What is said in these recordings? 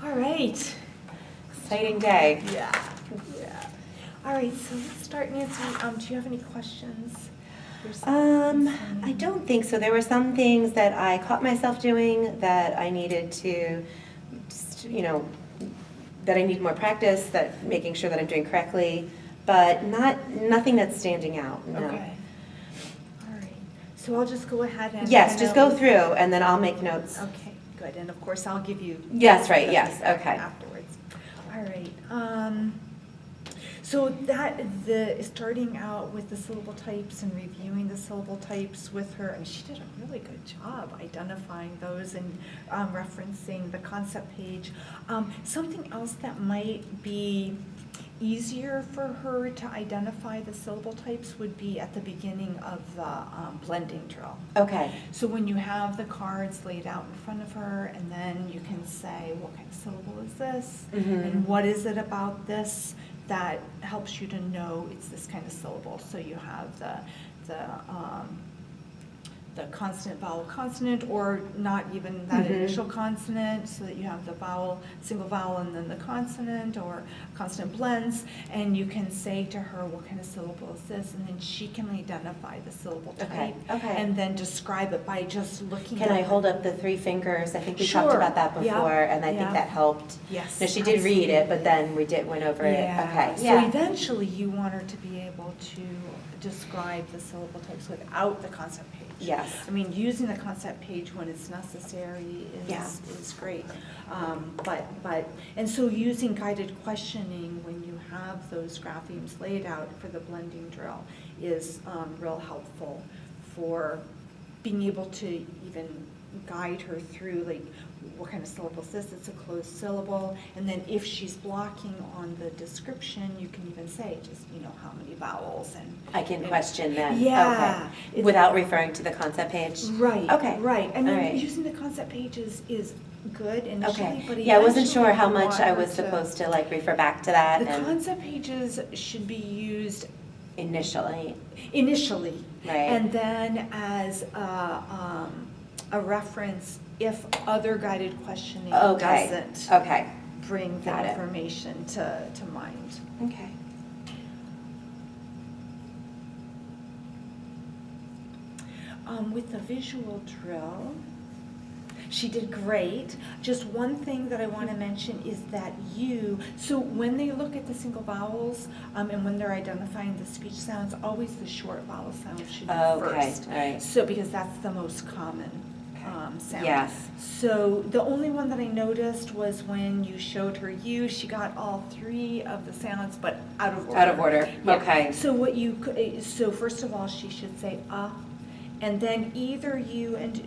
All right. Exciting day. Yeah. All right, so let's start, Nancy. Do you have any questions? I don't think so. There were some things that I caught myself doing that I needed to, just, that I need more practice, that making sure that I'm doing correctly, but nothing that's standing out. No. Okay. All right. So I'll just go ahead and. Yes, just go through and then I'll make notes. Okay, good. And of course, I'll give you. Yes, right, the yes, feedback okay. Afterwards. All right. So starting out with the syllable types and reviewing the syllable types with her, and she did a really good job identifying those and referencing the concept page. Something else that might be easier for her to identify the syllable types would be at the beginning of the blending drill. Okay. So when you have the cards laid out in front of her, and then you can say, what kind of syllable is this? Mhm. And what is it about this that helps you to know it's this kind of syllable? So you have the consonant, vowel, consonant, or not even that initial consonant, so that you have the vowel, single vowel, and then the consonant, or consonant blends, and you can say to her, what kind of syllable is this? And then she can identify the syllable type. Okay. And then describe it by just looking Can at I it. hold up the three fingers? I think we talked Sure. about that before, Yeah. and I think Yeah. that helped. Yes. No, she did read it, but absolutely. then we went over it. Okay, So yeah. eventually you want her to be able to describe the syllable types without the concept page. Yes. I mean, using the concept page when it's necessary Yeah. is great. And so using guided questioning when you have those graphemes laid out for the blending drill is real helpful for being able to even guide her through, like, what kind of syllable is this? It's a closed syllable. And then if she's blocking on the description, you can even say, just, how many vowels and. I can question then. Yeah. Okay. Without referring to the concept page? Right. Okay. Right. I mean, All right. using the concept page is good initially, Okay. but Yeah, I wasn't eventually sure how you much want I her was to- supposed to refer back to that. The and concept pages should be used initially. initially. Right. And then as a reference if other guided questioning Okay. doesn't Okay. bring Got the it. information to mind. Okay. With the visual drill, she did great. Just one thing that I want to mention is that so when they look at the single vowels and when they're identifying the speech sounds, always the short vowel sound should be Okay. first. All right. So because that's the most common sound. Yes. So the only one that I noticed was when you showed her she got all three of the sounds, but out of order. Out of order. Yeah. Okay. So first of all, she should say and then either you and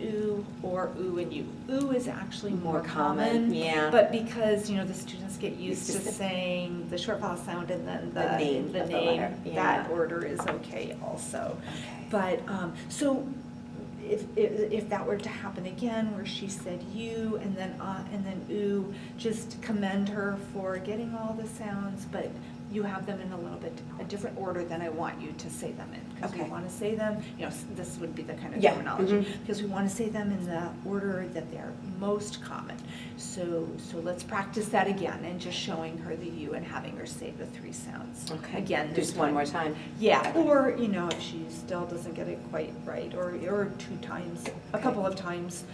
or and you. Is actually more common. Yeah. But because, the students get used to Used to saying the short vowel sound and then The name of the letter. Yeah. that order is okay also. Okay. But, so if that were to happen again, where she said you and then just commend her for getting all the sounds, but you have them in a different order than I want you to say them in. Because Okay. we want to say them, this would be the kind of Yeah. terminology. Mhm. Because we want to say them in the order that they're most common. So let's practice that again and just showing her the you and having her say the three sounds. Okay. Again, this Just one time. more time. Yeah, or, if she still doesn't get it quite right, or two times, a Okay. couple of times.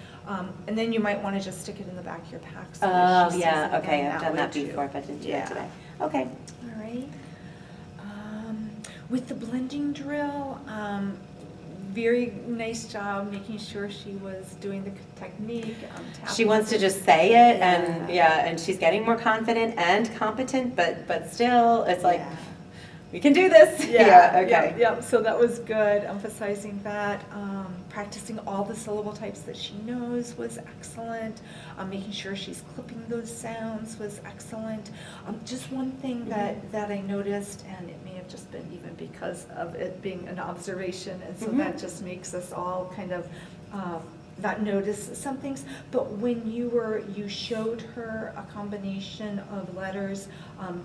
And then you might want to just stick it in the back of your pack. So Oh, that she sees yeah. it Okay. again I've done way that too. before, but didn't do Yeah. it today. Okay. All right. With the blending drill, very nice job making sure she was doing the technique. She wants to just say it, and Yeah. and she's getting more confident and competent, but still, it's like, Yeah. we can do this. Okay. Yep, so that was good, emphasizing that. Practicing all the syllable types that she knows was excellent. Making sure she's clipping those sounds was excellent. Just one thing that I noticed, and it may have just been even because of it being an observation, and so that just makes us all kind of not notice some things, but when you showed her a combination of letters,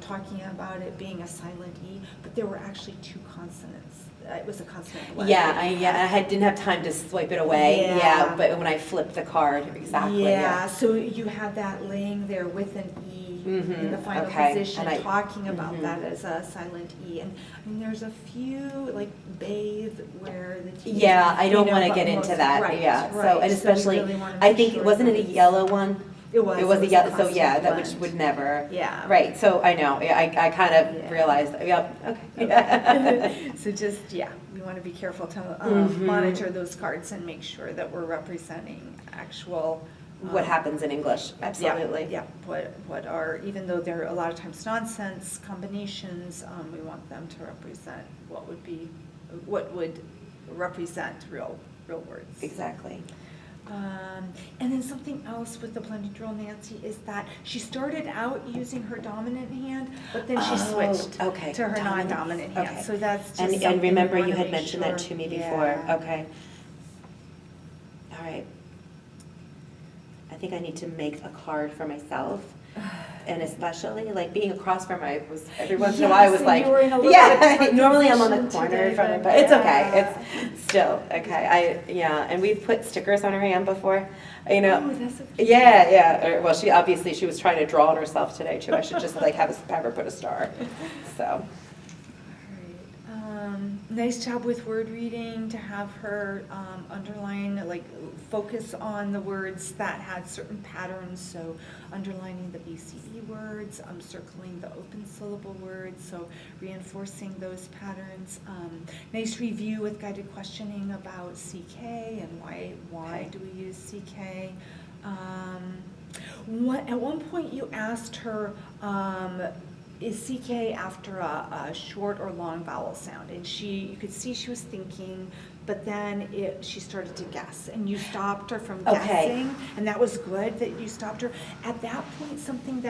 talking about it being a silent E, but there were actually two consonants it was a consonant blend. Yeah, I didn't have time to swipe it away. Yeah. Yeah, but when I flipped the card, exactly. Yeah, so you had that laying there with an E in the final position, And talking about that as a silent E. And there's a few, like bathe, where the T. Yeah, I don't you know, want to but get into most- that. right, Yeah. So right. and So we especially, really wanna I make think sure wasn't it a that yellow one? It was. It was a yellow. So constant yeah, that blend. which would never. Yeah. Right. So I know. I kind of Yeah. realized. Yep. Okay. Okay. So just, we want to be careful to Mhm. monitor those cards and make sure that we're representing actual. What happens in English? Absolutely. Yeah, what are, even though they're a lot of times nonsense combinations, we want them to represent what would represent real words. Exactly. And then something else with the blended drill, Nancy, is that she started out using her dominant hand, but then she switched to her Dominant. non-dominant hand. Okay. So that's just And something we remember, wanna you had make mentioned that sure- to me before. Yeah. Okay. All right. I think I need to make a card for myself. And especially, like, being across from her, every once in a while, I was Yes, like, and you were in a little bit of a different normally I'm on the position corner today, from her, but but it's okay, yeah. it's still, okay, and we've put stickers on her hand before, you know. Oh, that's so cute. Yeah, well, she was trying to draw on herself today, too, I should just, like, have her put a star, so. Nice job with word reading, to have her underline, like, focus on the words that had certain patterns, so underlining the BCE words, circling the open syllable words, so reinforcing those patterns. Nice review with guided questioning about CK and why do we use CK. At one point you asked her, is CK after a short or long vowel sound? And you could see she was thinking, but then she started to guess, and you stopped her from guessing, and that was good that you stopped her. At that point,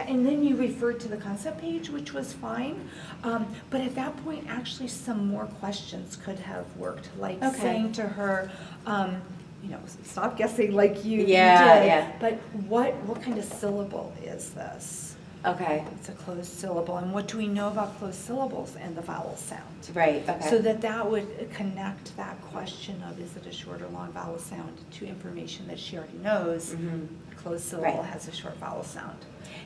and then you referred to the concept page, which was fine, but at that point, actually, some more questions could have worked, like saying to her, stop guessing like you did. Yeah. But what kind of syllable is this? Okay. It's a closed syllable, and what do we know about closed syllables and the vowel sound? Right, okay. So that would connect that question of, is it a short or long vowel sound, to information that she already knows. Mhm. Closed syllable Right. has a short vowel sound.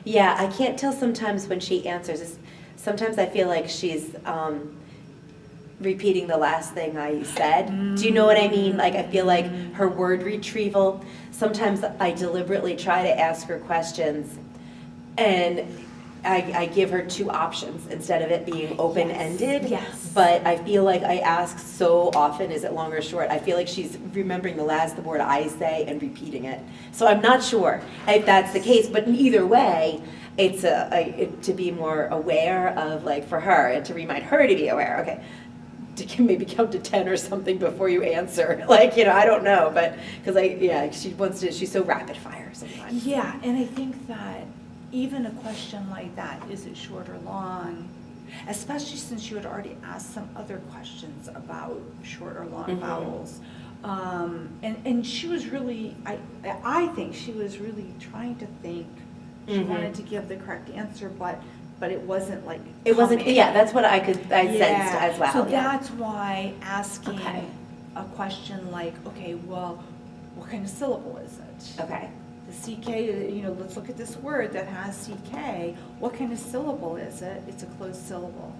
Yeah, I can't tell sometimes when she answers. Sometimes I feel like she's repeating the last thing I said. Do you know what I mean? Like, I feel like her word retrieval, sometimes I deliberately try to ask her questions, and I give her two options instead of it being open-ended. Yes. But I feel like I ask so often, is it long or short? I feel like she's remembering the word I say and repeating it. So I'm not sure if that's the case, but in either way, it's to be more aware of, like, for her, and to remind her to be aware, okay, maybe count to 10 or something before you answer. Like, I don't know, but, because she's so rapid fire sometimes. Yeah, and I think that even a question like that, is it short or long, especially since you had already asked some other questions about short or long vowels, and she was really, I think she was really trying to think. She wanted to give the correct answer, but it wasn't like It wasn't, coming. yeah, that's what I sensed as well. So yeah. that's why asking Okay. a question like, okay, well, what kind of syllable is it? Okay. The CK, let's look at this word that has CK. What kind of syllable is it? It's a closed syllable.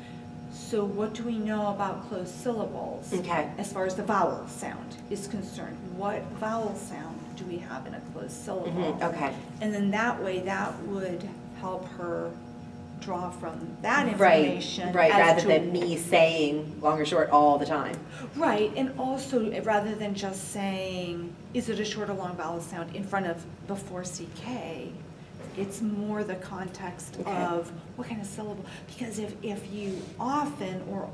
So what do we know about closed syllables? Okay. As far as the vowel sound is concerned, what vowel sound do we have in a closed syllable? Okay. And then that way, that would help her draw from that information. Right, as rather to- than me saying long or short all the time. Right, and also, rather than just saying, is it a short or long vowel sound before CK, it's more the context of what kind of syllable. Because if you often, or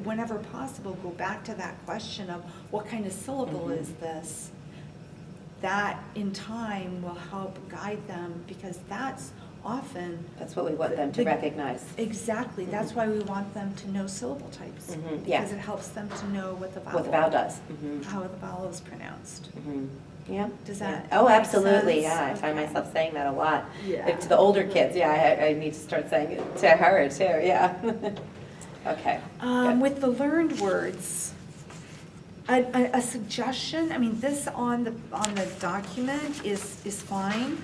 whenever possible, go back to that question of what kind of syllable is this, that in time will help guide them, because that's often. That's what we want them to recognize. Exactly, that's why we want them to know syllable types. Yeah. Because it helps them to know what the vowel. What the vowel does. How the vowel is pronounced. Yeah. Does that Oh, make absolutely, sense? yeah, I find Okay. myself saying that a lot. Yeah. To the older kids, I need to start saying it to her too, yeah. Okay. good. With the learned words, A suggestion, I mean, this on the document is fine.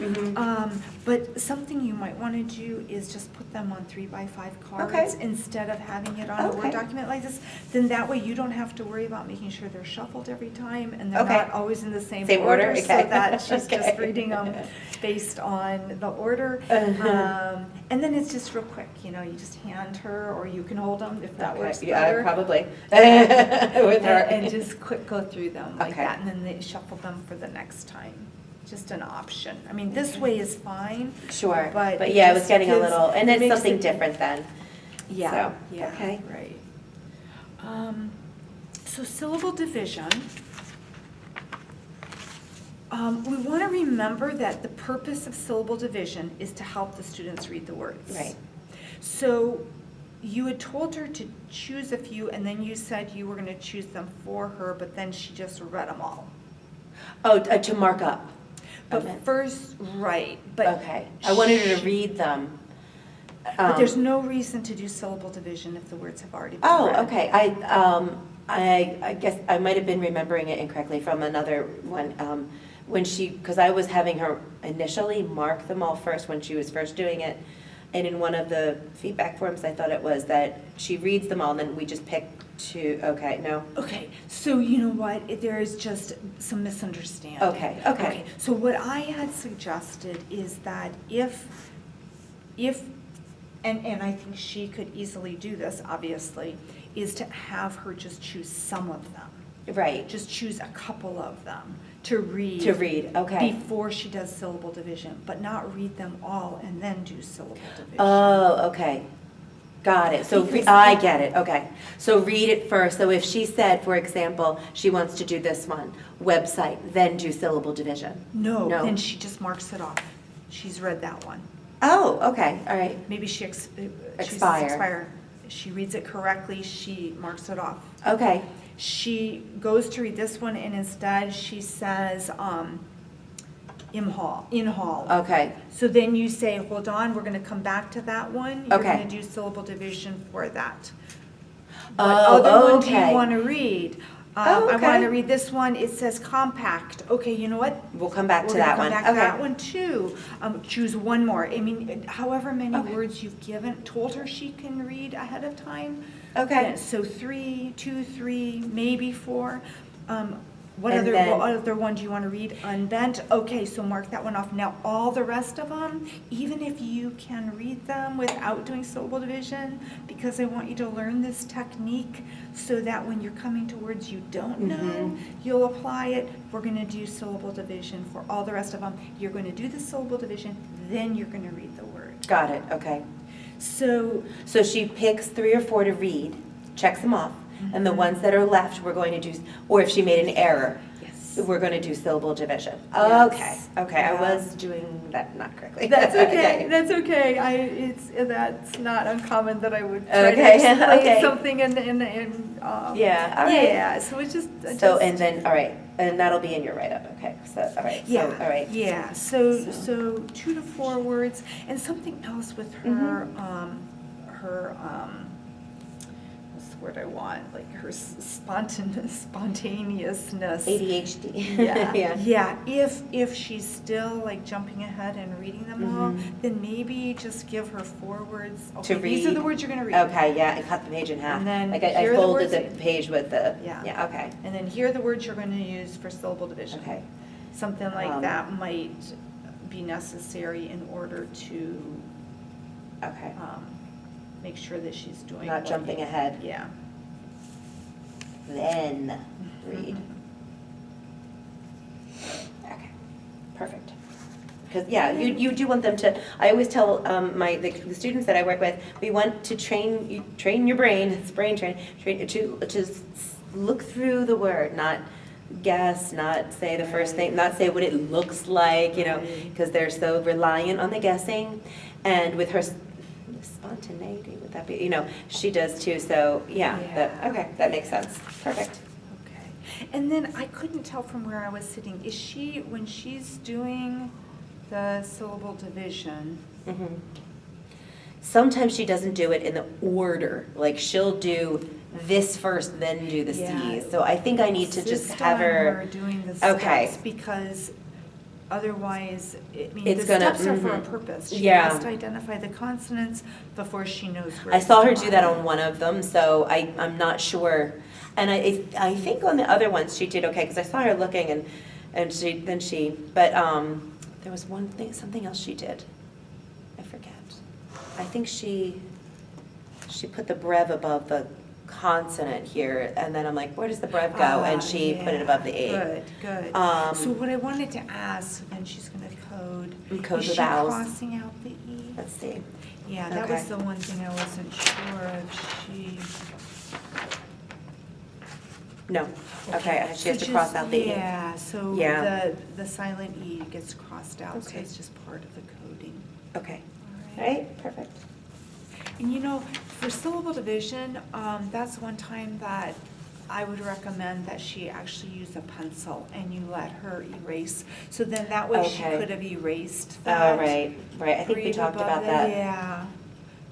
But something you might want to do is just put them on 3x5 cards Okay. instead of having it on a Word Okay. document like this. Then that way you don't have to worry about making sure they're shuffled every time and they're Okay. not always in the same Same order? order. Okay. So that she's Okay. just reading them based on the order. And then it's just real quick, you know, you just hand her, or you can hold them if that Okay. works Yeah, better. probably. With her. And just quick go through them like Okay. that, and then they shuffle them for the next time. Just an option. I mean, this way is fine. Sure, But but it yeah, it was just getting a gives- little, and it it's makes something it- different then. Yeah, So, yeah, okay. right. So syllable division. We want to remember that the purpose of syllable division is to help the students read the words. Right. So you had told her to choose a few, and then you said you were going to choose them for her, but then she just read them all. Oh, to mark up. But Okay. first, right, but. Okay, I wanted her to she- read them. But there's no reason to do syllable division if the words have already been Oh, read. okay, I guess I might have been remembering it incorrectly from another one, when she, because I was having her initially mark them all first when she was first doing it, and in one of the feedback forms, I thought it was that she reads them all, and then we just pick two, okay, no? Okay, so you know what, there is just some misunderstanding. Okay. So what I had suggested is that if, and I think she could easily do this, obviously, is to have her just choose some of them. Right, Just choose a couple of them to read. okay. Before she does syllable division, but not read them all and then do syllable division. Oh, okay. Got it. So Because- I get it, okay. So read it first. So if she said, for example, she wants to do this one, website, then do syllable division. No, No. then she just marks it off. She's read that one. Oh, okay, all right. Maybe she chooses Expire. expire. She reads it correctly, she marks it off. Okay, She goes to read this one and instead she says, in hall. okay, So then you say, hold on, we're gonna come back to that one. You're Okay. gonna do syllable division for that. Oh, What other one do you okay. wanna read? Oh, I okay. wanna read this one, it says compact. Okay, you know what? we'll come back to We're gonna that come one. back to that Okay, one too. Choose one more. I mean, however many Okay. words you've told her she can read ahead of time. okay. Yeah, so 2, 3, maybe 4. What And other, then- what other one do you want to read? Unbent? Okay, so mark that one off. Now, all the rest of them, even if you can read them without doing syllable division, because I want you to learn this technique so that when you're coming to words you don't know, Mhm. you'll apply it. We're going to do syllable division for all the rest of them. You're going to do the syllable division, then you're going to read the word. Got it, okay. So, So she picks 3 or 4 to read, checks them off, and the Mhm. ones that are left, we're going to do, or if she made an error, yes. we're going to do syllable division. Yes. Okay, I Yeah. was doing that not correctly. That's okay, that's okay. That's not uncommon that I would try Okay, to explain okay. something and, Yeah, all right. yeah, so it's just. So, and then, all right, and that'll be in your write-up, okay, so, all right, so, Yeah, all right. yeah, so So- 2 to 4 words, and something else with her, what's the word I want, like her spontaneousness. ADHD. Yeah, if she's still like jumping ahead and reading them all, Mhm. then maybe just give her 4 words. To Okay, these are the read. words you're gonna read. Okay, yeah, and cut the page in half. And then Like I here are the folded words the page with the, Yeah. yeah, okay, And then here are the words you're gonna use for syllable division. okay. Something like Um, that might be necessary in order to Okay, make sure that she's doing. not what jumping you- ahead. Yeah. Then read. Mm-hmm. Okay, perfect. Because, yeah, you do want them to, I always tell the students that I work with, we want to train your brain, it's brain train to just look through the word, not guess, not say the first thing, not say what it looks like, you know, Right. because they're so reliant on the guessing. And with her spontaneity, would that be, you know, she does too, so, yeah, okay, that makes sense, perfect. Okay. And then I couldn't tell from where I was sitting, is she, when she's doing the syllable division, Mhm. Sometimes she doesn't do it in the order, like she'll do this first, then do the Yeah. C's. So I think I need to just Insist have on her. doing the Okay. steps, because otherwise, I mean, It's the gonna- steps are for a mhm. purpose. She Yeah. has to identify the consonants before she knows where I to saw her do start. that on one of them, so I'm not sure. And I think on the other ones she did okay, because I saw her looking and but there was one thing, something else she did. I forget. I think she put the brev above the consonant here, and then I'm like, where does the brev go? And she put it above the E. Good, good. Um, So what I wanted to ask, and she's gonna code. Code Is the she vowels. crossing out the E? Let's see. Yeah, that was Okay. the one thing I wasn't sure if she. No. Okay, she has So to cross just- out the E. Yeah, so Yeah. the silent E gets crossed out, so Okay. it's just part of the coding. Okay. All All right, perfect. And you know, for syllable division, that's one time that I would recommend that she actually use a pencil and you let her erase. So then that way she Okay. could have erased Oh, that. right. I think we read talked above about it. that. Yeah.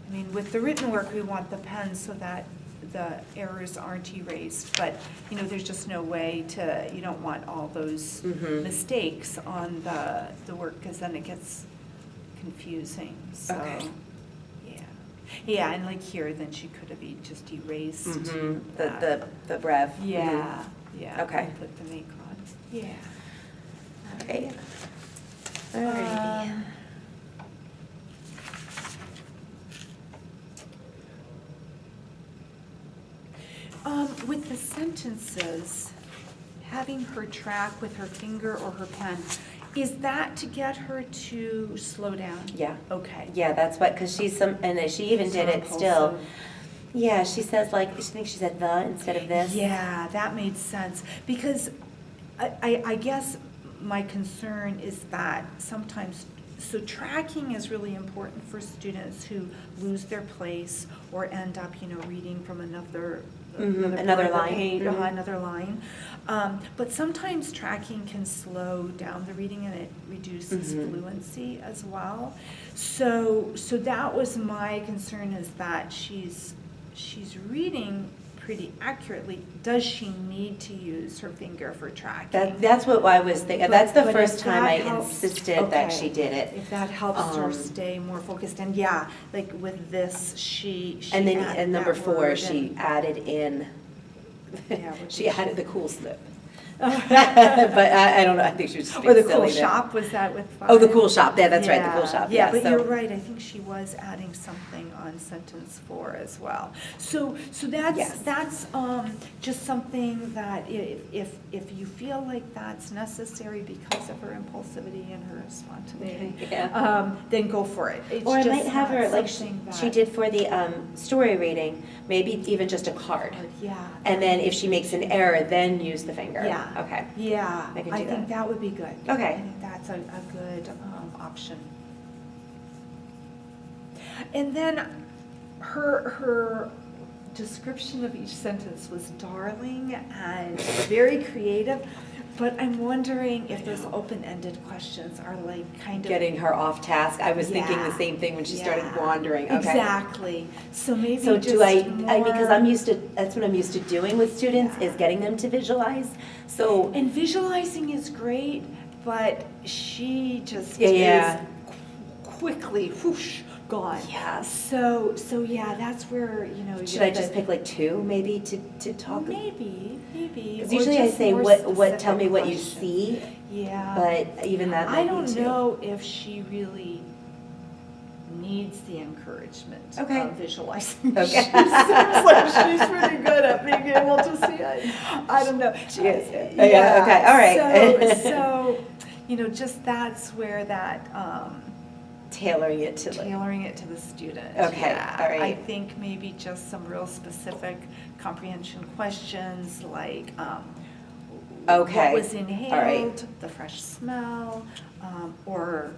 I mean, with the written work, we want the pen so that the errors aren't erased. But, you know, there's just no way to, you don't want all those Mhm. mistakes on the work, because then it gets confusing, so. Okay. Yeah, and like here, then she could have just erased Mhm. that. The brev. Yeah, yeah. Okay. and Put the make on, yeah. Mhm. Okay. Alrighty. With the sentences, having her track with her finger or her pen, is that to get her to slow down? Yeah. Okay. Yeah, that's what, because she's and she even did it still. impulsive. Yeah, she says like, she thinks she said the instead of this. Yeah, that made sense, because I guess my concern is that sometimes, so tracking is really important for students who lose their place or end up, you know, reading from another Another part of the line. page, Mhm. another line. But sometimes tracking can slow down the reading and it reduces Mhm. fluency as well. So that was my concern, is that she's reading pretty accurately. Does she need to use her finger for tracking? That's what I was thinking. That's the But first if time that I helps- insisted that okay. she did it. If that helps her Um, stay more focused, and yeah, like with this, she And then, added and number that 4, word she and- added in, Yeah, what she did added the cool slip. But I don't know, I think she was just Or being the silly cool there. shop, was that with 5? Oh, the cool shop, yeah, that's right, the cool shop, Yeah, yeah. but so- you're right, I think she was adding something on sentence 4 as well. So that's, Yes. just something that if you feel like that's necessary because of her impulsivity and her spontaneity, Yeah. then go for it. It's Or I just might have her, not like something she that- did for the story reading, maybe even just a card. Yeah. And then if she makes an error, then use the finger. Yeah. Okay. Yeah, I can I do think that. that would be good. Okay. I think that's a good option. And then her description of each sentence was darling and very creative, but I'm wondering if those open-ended questions are like kind of. Getting her off task. I was thinking the Yeah, same thing when she started yeah. wandering. Okay. Exactly. So maybe So just do I mean, because I'm more- used to, that's what I'm used to doing with students, is getting them to visualize. So, And visualizing is great, but she just Yeah. is quickly whoosh gone. Yes. So yeah, that's where, you know. should I just pick like 2 maybe to talk? Maybe. Because or usually I just say, more what, tell me specific what you questions. see, Yeah. but even that I might don't be 2. know if she really needs the encouragement Okay. of visualizing. Okay. She seems like she's pretty good at being able to see it. I don't know. She is, yeah. Yeah, okay, all right. So, you know, just that's where that, Tailoring it to like. tailoring it to the student. Okay, Yeah. all right. I think maybe just some real specific comprehension questions like, Okay, what was all right. inhaled, the fresh smell, or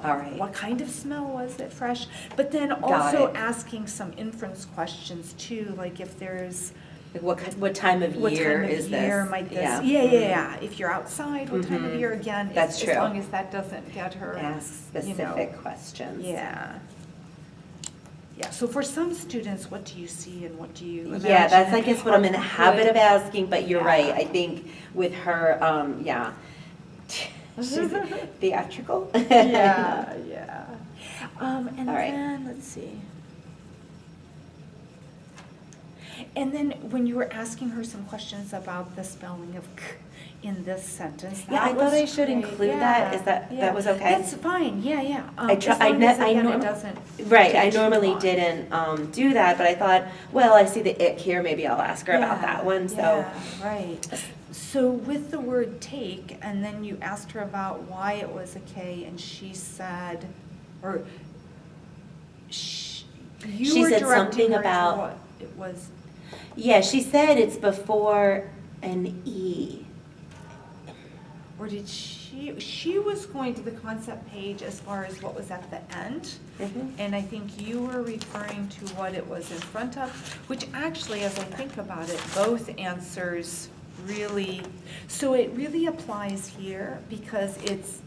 All right. what kind of smell was it, fresh? But then Got also it. asking some inference questions too, like if there's, Like what time of what year time of is this? year might this, Yeah. yeah. If you're outside, what time of Mhm. year, again, That's as true. long as that doesn't get her, Ask you know. specific questions. Yeah. Yeah, so for some students, what do you see and what do you imagine? Yeah, that's, I guess, what I'm in the Or habit could- of asking, but you're Yeah. right. I think with her, yeah. She's theatrical. Yeah, yeah. And All right. then, let's see. And then when you were asking her some questions about the spelling of k in this sentence, Yeah, I that thought was I should great. include Yeah, that. Is that yeah. that was okay? That's fine, yeah, yeah. I try- As long as, I again, norm- it doesn't Right, I take too normally long. didn't do that, but I thought, well, I see the ick here, maybe I'll ask her about Yeah, that one, so. Yeah, right. So with the word take, and then you asked her about why it was a K, and she said, or you She were said directing something her to about- what it was. Yeah, she said it's before an E. Or did she was going to the concept page as far as what was at the end. Mhm. And I think you were referring to what it was in front of, which actually, as I think about it, both answers really, so it really applies here because it's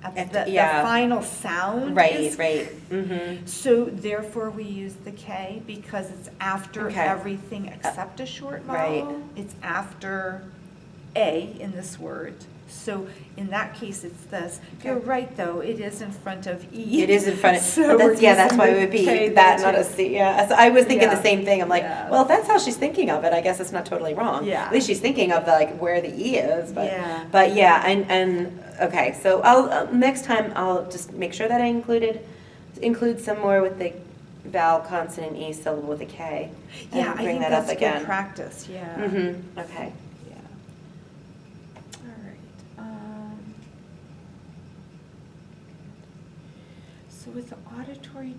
at the Yeah. final sound. Right, is- right. Mm-hmm. So therefore, we use the K because it's after Okay. everything except a short Right. vowel. It's after A in this word. So in that case, it's this. You're Okay. right, though, it is in front of E. It is in front of, So but we're that's, yeah, that's using why the it would be K that, there, not a too. C, yeah. So I was thinking the Yeah. same thing, I'm like, Yeah. well, if that's how she's thinking of it, I guess it's not totally wrong. Yeah. At least she's thinking of the, like, where the E is, Yeah. but yeah, and, okay, so I'll, next time, I'll just make sure that I include some more with the vowel, consonant, E syllable with a K. and Yeah, I bring think that up that's again. good practice, yeah. Mm-hmm, okay. Yeah. All right. So with the auditory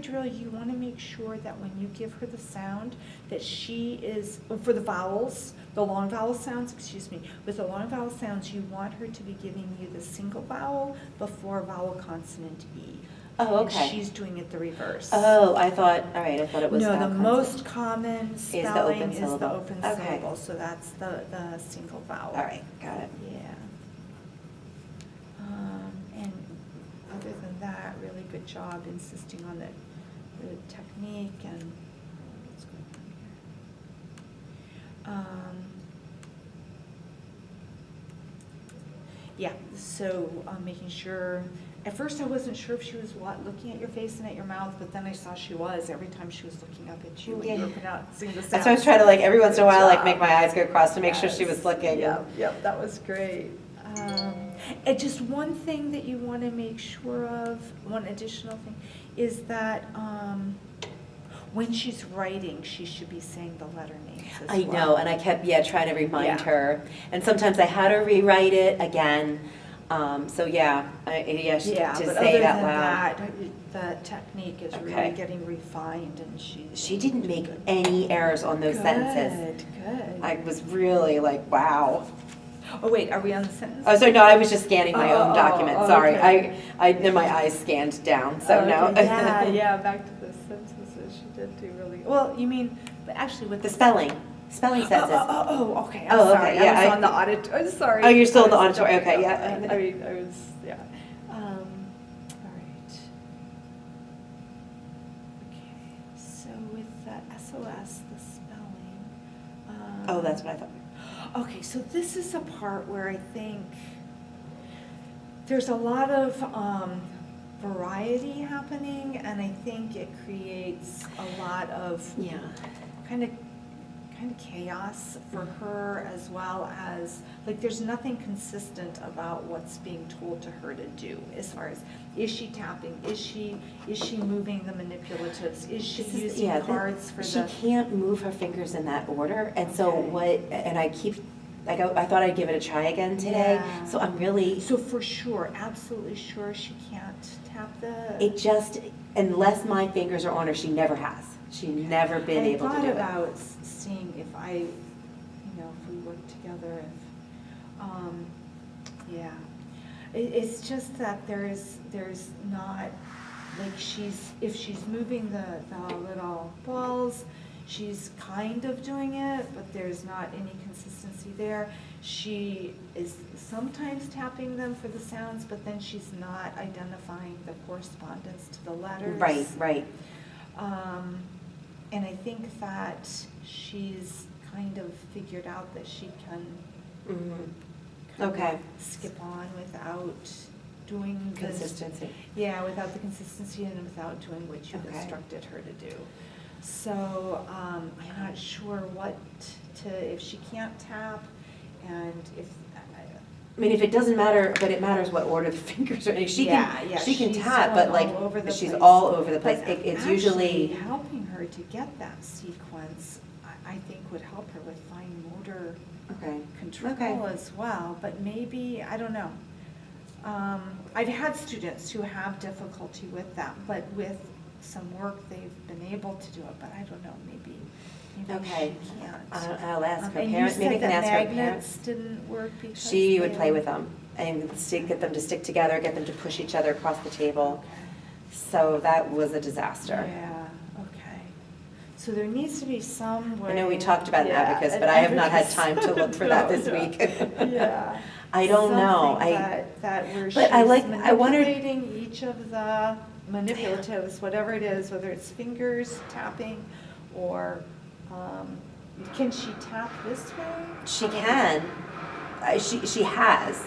drill, you want to make sure that when you give her the sound, that she is, for the vowels, the long vowel sounds, excuse me, with the long vowel sounds, you want her to be giving you the single vowel before vowel consonant E. Oh, And okay. she's doing it the reverse. Oh, I thought, all right, I thought it was No, vowel the consonant. most common the spelling open is the syllable. open Okay. syllable, so that's the single vowel. All right, got it. Yeah. And other than that, really good job insisting on the technique and what's going on here. Yeah, so making sure, at first I wasn't sure if she was looking at your face and at your mouth, but then I saw she was every time she was looking up at you when you were Yeah. pronouncing the sounds. That's why I was trying to, like, every once in a while, like, Good make my job. eyes go across to make sure she was Yes. looking. Yep, that was great. And just one thing that you want to make sure of, one additional thing, is that when she's writing, she should be saying the letter names as well. I know, and I kept, trying to remind Yeah. her. And sometimes I had her rewrite it again. So, Yeah, to but say other it than out loud. that, the technique is Okay. really getting refined, and She didn't make any errors on those sentences. Good. I was really like, wow. Oh, wait, are we on the sentence? Oh, sorry, no, I was just scanning my own document, sorry. okay. Then my eyes scanned down, so no. Okay, yeah, back to the sentences, she did do really, well, you mean, but actually with The spelling sentences. okay, I'm Oh, okay, sorry, yeah, I was on the audit, I'm sorry. Oh, you're still in the I was auditory, jumping okay, up. yeah. I mean, I was, yeah. All right. Okay, so with the SOS, the spelling. Oh, that's what I thought. Okay, so this is a part where I think there's a lot of variety happening, and I think it creates a lot of Yeah. kind of chaos for her, as well as, like, there's nothing consistent about what's being told to her to do, as far as, is she tapping, is she moving the manipulatives, is she using cards for She the. can't move her fingers in that order, and so Okay. I thought I'd give it a try again today, Yeah. so I'm really, So for sure, absolutely sure, she can't tap the. it just, unless my fingers are on her, she never has. She's never been able to do it. I thought about seeing if if we work together, yeah. It's just that there's not, like, if she's moving the little balls, she's kind of doing it, but there's not any consistency there. She is sometimes tapping them for the sounds, but then she's not identifying the correspondence to the letters. Right. And I think that she's kind of figured out that she can Mhm. kind Okay. of skip on without doing this. Consistency. Yeah, without the consistency and without doing what you've Okay. instructed her to do. So, I'm not sure what if she can't tap, and if, I mean, if it doesn't matter, but it matters what order the fingers are in. She can she's tap, but going like, all over the she's place. all over the place. But It's actually usually, helping her to get that sequence, I think would help her with fine motor okay. control as well, but maybe, I don't know. I've had students who have difficulty with that, but with some work, they've been able to do it, but I don't know, maybe Okay. she can't. I'll ask her And you parents, maybe I said can that ask her magnets parents. didn't work because She would they- play with them and get them to stick together, get them to push each other across the table. So that was a disaster. Yeah, okay. So there needs to be some way. I know we talked about an Yeah, abacus, an but I have not had abacus. time to look for that this No, week. Yeah. I don't know. Something I, that where she's but I wondered- manipulating each of the manipulatives, whatever it is, whether it's fingers, tapping, or, can she tap this way? she can, she has,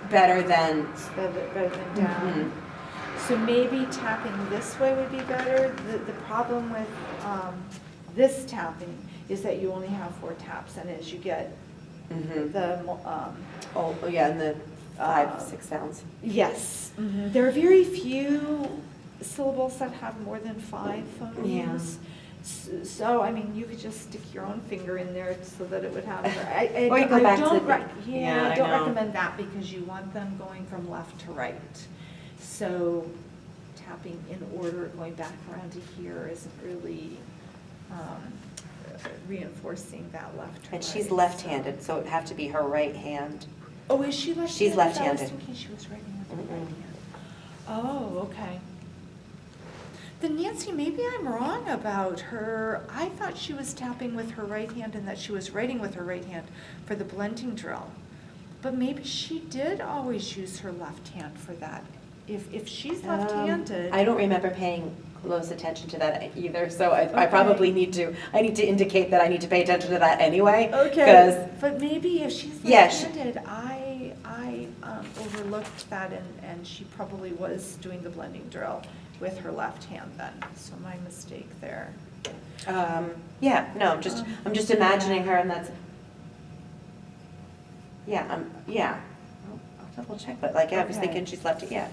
better than, Rather than down. Mhm. So maybe tapping this way would be better. The problem with this tapping is that you only have 4 taps, and as you get Mhm. the, Oh, yeah, and the 5, 6 sounds. yes, there are very few syllables that have more than 5 phonemes. So, I mean, you could just stick your own finger in there so that it would have. Or you go back to the- Yeah, I I don't know. recommend that because you want them going from left to right. So tapping in order, going back around to here isn't really reinforcing that left to right. And she's left-handed, so it'd have to be her right hand. Oh, is she left-handed? She's left-handed. I was thinking she was writing with her Mm-mm. right hand. Oh, okay. Then Nancy, maybe I'm wrong about her. I thought she was tapping with her right hand and that she was writing with her right hand for the blending drill. But maybe she did always use her left hand for that. If she's left-handed. I don't remember paying close attention to that either, so I Okay. probably need to indicate that I need to pay attention to that anyway. Okay, but maybe if she's Yeah, left-handed, I overlooked that, and she probably was doing the blending drill with her left hand then, so my mistake there. Yeah, no, I'm just imagining her, and that's, yeah, yeah. I'll double check, but like, I was Okay. thinking she's left hand,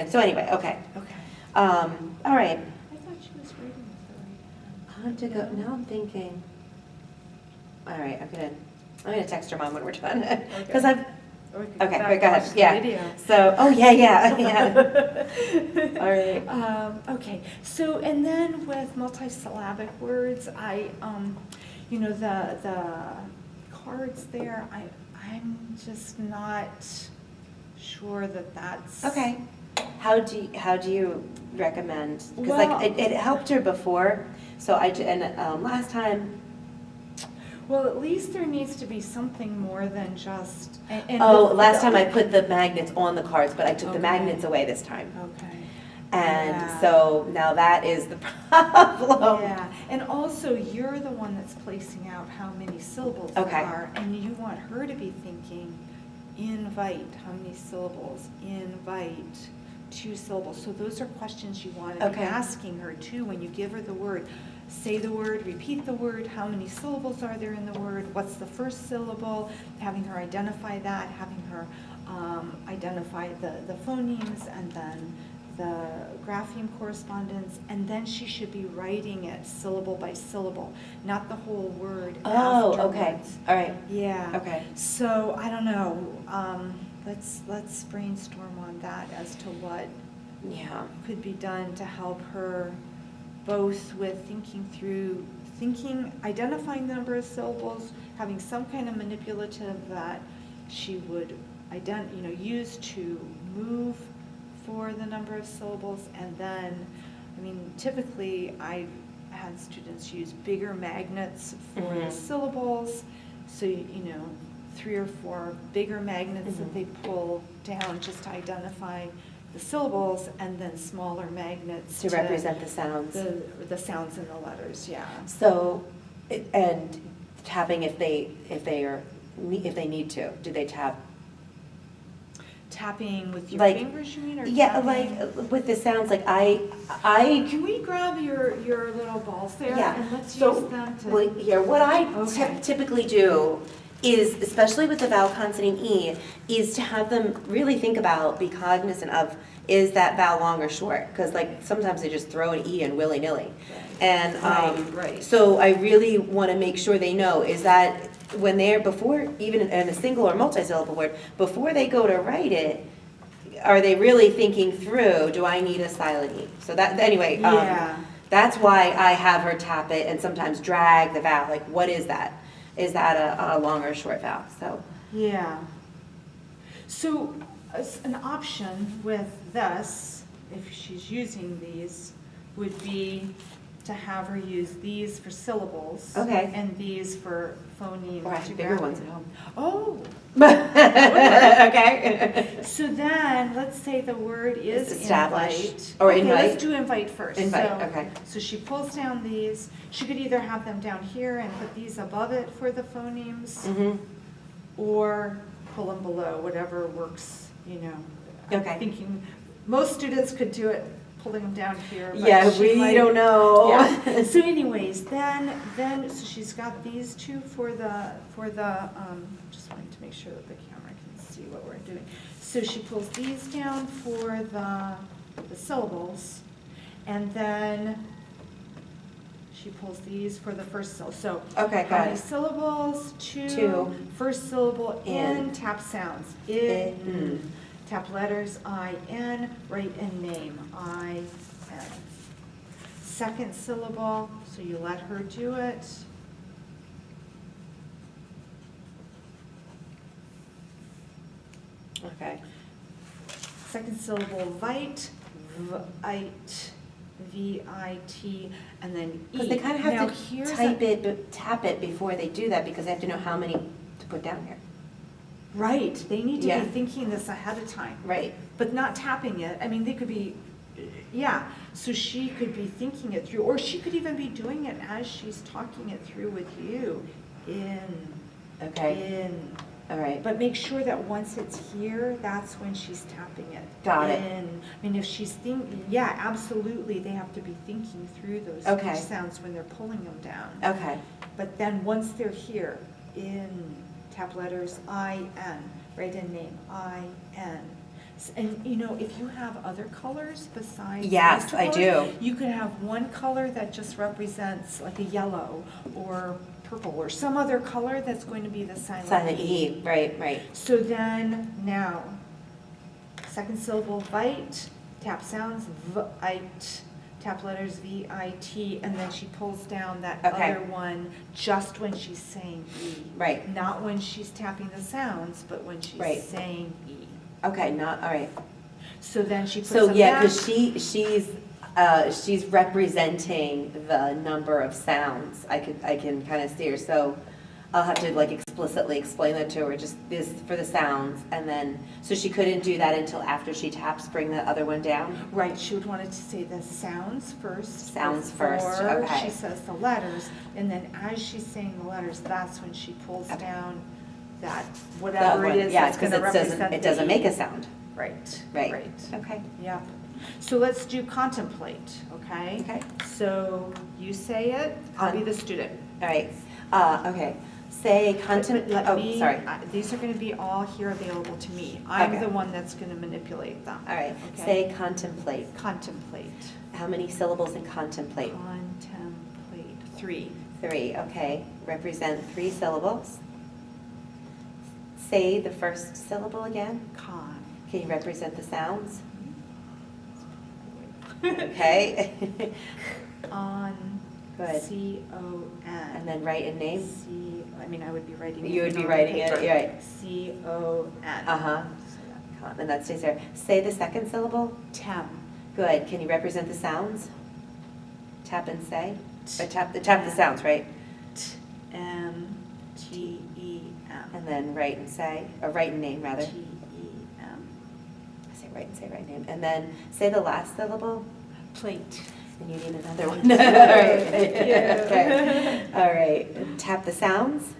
so anyway, okay. Okay. All right, I thought she was writing with her right hand. on to go, now I'm thinking, all right, I'm gonna text her mom when we're done, because I've, Or we could okay, back great, go watch ahead, the yeah. video. So, oh, yeah. All right. Okay, so, and then with multisyllabic words, you know, the cards there, I'm just not sure that that's. Okay. How do you recommend? Because like, Well- it helped her before, so last time, Well, at least there needs to be something more than just. last time I put the magnets on the cards, but I took the Okay. magnets away this time. Okay. And Yeah. so now that is the problem. Yeah, and also you're the one that's placing out how many syllables Okay. there are, and you want her to be thinking, invite, how many syllables, invite, 2 syllables. So those are questions you want to be Okay. asking her too when you give her the word. Say the word, repeat the word, how many syllables are there in the word, what's the first syllable, having her identify that, having her identify the phonemes, and then the grapheme correspondence, and then she should be writing it syllable by syllable, not the whole word Oh, okay, afterwards. all right, Yeah. okay. So, I don't know, let's brainstorm on that as to what Yeah, could be done to help her both with identifying the number of syllables, having some kind of manipulative that she would use to move for the number of syllables, and then, I mean, typically, I had students use bigger magnets for the Mhm. syllables. So, 3 or 4 bigger magnets that they pull down just to identify the syllables, and then smaller magnets To represent the sounds. the sounds and the letters, yeah. So, and tapping if they need to, do they tap? Tapping with your Like, fingers, you mean, or Yeah, tapping? like with the sounds, like I. Can we grab your little balls there, Yeah. and let's So, use them to? well, here, what I Okay. typically do is, especially with the vowel consonant E, is to have them really think about, be cognizant of, is that vowel long or short? Because like sometimes they just throw an E in willy-nilly. And Right. so I really want to make sure they know, is that when they're, before, even in a single or multi-syllable word, before they go to write it, are they really thinking through, do I need a silent E? So that, anyway, Yeah. that's why I have her tap it and sometimes drag the vowel, like what is that? Is that a long or short vowel? So, Yeah. So an option with this, if she's using these, would be to have her use these for syllables. Okay. And these for phonemes. or I have to bigger grab ones it. at home. Oh, Okay. so then, let's say the word is Established. invite. Or Okay, invite. let's do invite first. Invite, So- okay. So she pulls down these, she could either have them down here and put these above it for the phonemes, Mhm. or pull them below, whatever works, I'm Okay. thinking, most students could do it pulling them down here. but Yeah, she we might- don't know. Yeah. So anyways, then, so she's got these two for the, just wanting to make sure that the camera can see what we're doing. So she pulls these down for the syllables, and then she pulls these for the first syllable. So Okay, how got many it. syllables? Two. Two. First syllable In. in, tap sounds. In. In. Tap letters, I-N, write in name, I-N. Second syllable, so you let her do it. Okay. Second syllable, vite, vite, V-I-T, and then E. Because they kind of Now, have here's to a- type it, but tap it before they do that, because they have to know how many to put down here. Right, they need to Yeah. be thinking this ahead of time. Right. But not tapping it, I mean, they could be, yeah, so she could be thinking it through, or she could even be doing it as she's talking it through with you, Okay. in. All right. But make sure that once it's here, that's when she's tapping it. Got it. In. I mean, if she's thinking, yeah, absolutely, they have to be thinking through those Okay. speech sounds when they're pulling them down. Okay. But then once they're here, in, tap letters, I-N, write in name, I-N. And, if you have other colors besides Yes, these two I colors, do. you could have one color that just represents like a yellow or purple, or some other color that's going to be the Silent E. Right. Right. So then, now, second syllable, vite, tap sounds, vite, tap letters, V-I-T, and then she pulls down that Okay. other one just when she's saying E. Right. Not when she's tapping the sounds, but when she's Right. saying E. Okay. Not all right. So then she puts So them yeah, back. because she's representing the number of sounds. I can kind of see her. So I'll have to like explicitly explain that to her. Just this for the sounds, and then so she couldn't do that until after she taps. Bring the other one down. Right, she would want it to say the sounds first. Sounds first, before okay. she says the letters, and then as she's saying the letters, that's when she pulls Okay. down that, That whatever one, it is yeah, that's because gonna represent it doesn't the make E. a sound. Right, Right. right. Okay. Yep. So let's do contemplate, okay? Okay. So you say it, I'll be the student. All right. Okay. Say contemplate. Let Oh, me- sorry. These are gonna be all here available to me. I'm Okay. the one that's gonna manipulate them. All right. Okay. Say contemplate. Contemplate. How many syllables in contemplate? Contemplate, 3. 3. Okay. Represent 3 syllables. Say the first syllable again. Con. Can you represent the sounds? Okay. On. Good. C-O-N. And then write in name. I would be writing it. You would be on writing it, paper. you're right. C-O-N. Uh-huh. So that- And that stays there. Say the second syllable. Tem. Good. Can you represent the sounds? Tap and say. Tap the sounds, right? T-M-T-E-M. And then write and say, or write and name rather. T-E-M. I say write and say write name. And then say the last syllable. Plate. And you need another one. All right. Thank you. Okay. All right. Tap the sounds.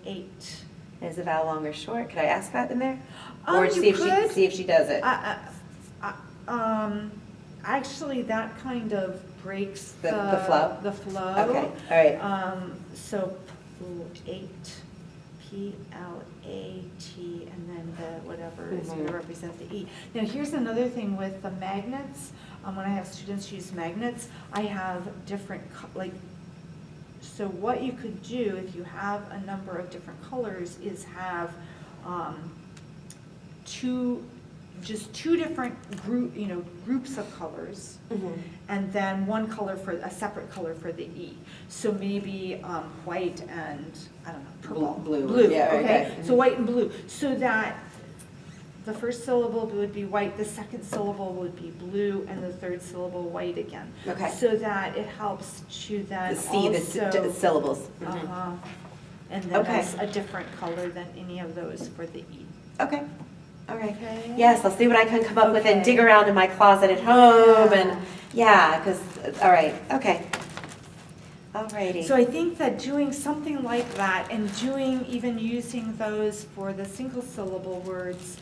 Plate. Is the vowel long or short? Could I ask that in there? You Or see could. if she does it. Actually, that kind of breaks The flow? The flow. Okay, all right. So plate, P-L-A-T, and then the whatever is going to represent the E. Now, here's another thing with the magnets. When I have students use magnets, I have different, so what you could do if you have a number of different colors is have two different groups of colors, and then one color for a separate color for the E. So maybe white and I don't know, purple, blue. Yeah, okay. okay. So white and blue, so that the first syllable would be white, the second syllable would be blue, and the third syllable white again. Okay. So that it helps to then See the syllables. And then that's a different color than any of those for the E. Okay. All right. Okay. Yes, I'll see what I can come up with and Okay. dig around in my closet at home and because all right. Okay. All righty. So I think that doing something like that and even using those for the single syllable words,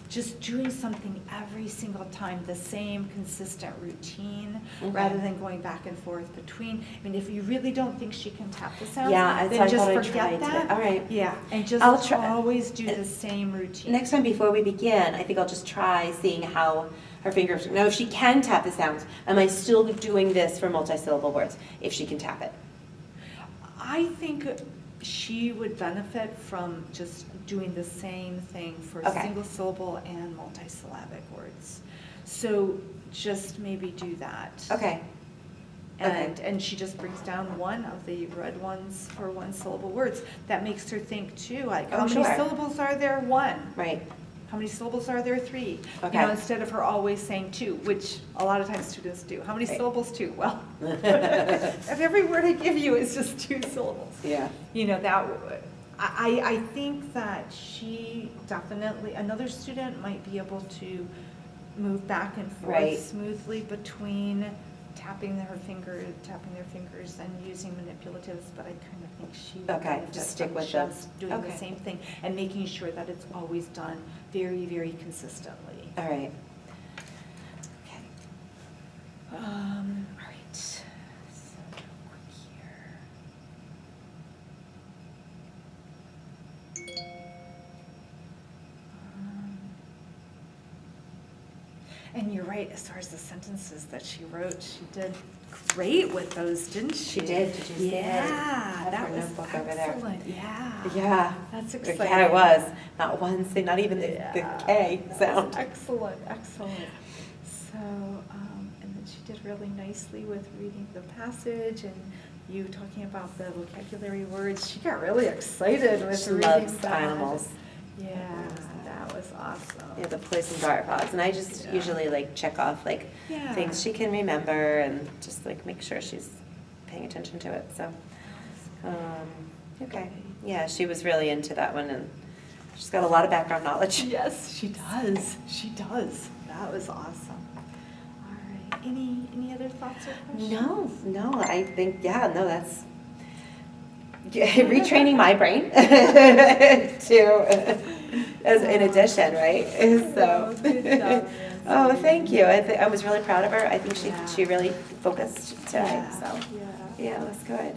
just doing something every single time, the same consistent routine, rather than going back and forth between. I mean, if you really don't think she can tap the sounds, so then I just thought I'd forget try that. All right. Yeah, and just I'll try. always do the same routine. Next time before we begin, I think I'll just try seeing how her fingers. Now, if she can tap the sounds, am I still doing this for multisyllable words? If she can tap it. I think she would benefit from just doing the same thing for single syllable and multisyllabic words. So just maybe do that. Okay. And she just brings down one of the red ones for one syllable words. That makes her think too, like, how many syllables are there? One. Right. How many syllables are there? Three. Okay. Instead of her always saying two, which a lot of times students do. How many syllables? Two. Well, if every word I give you is just two syllables. Yeah. I think that she definitely, another student might be able to move back and forth smoothly between tapping their fingers and using manipulatives, but I kind of think she would benefit just stick from with just doing the same thing and making sure that it's always done very, very consistently. All right. Okay. All right. So real quick here. And you're right, as far as the sentences that she wrote, she did great with those, didn't she? She did. Did you see it? Yeah, that was notebook over there. excellent. Yeah. Yeah. That's exciting. Yeah, it was. Not one thing, not even the K sound. Excellent, excellent. So, and then she did really nicely with reading the passage and you talking about the vocabulary words. She got really excited with She reading loves that. animals. Yeah, that was awesome. Yeah, the poison dartpods. And I just usually check off things she can remember and just make sure she's paying attention to it. So, okay. Yeah, she was really into that one and she's got a lot of background knowledge. Yes, she does. She does. That was awesome. All right. Any other thoughts or questions? No, I think, that's retraining my brain to, as in addition, right? So, good job, oh, thank you. I was really proud of her. I think she really focused today. So, yeah, it was good.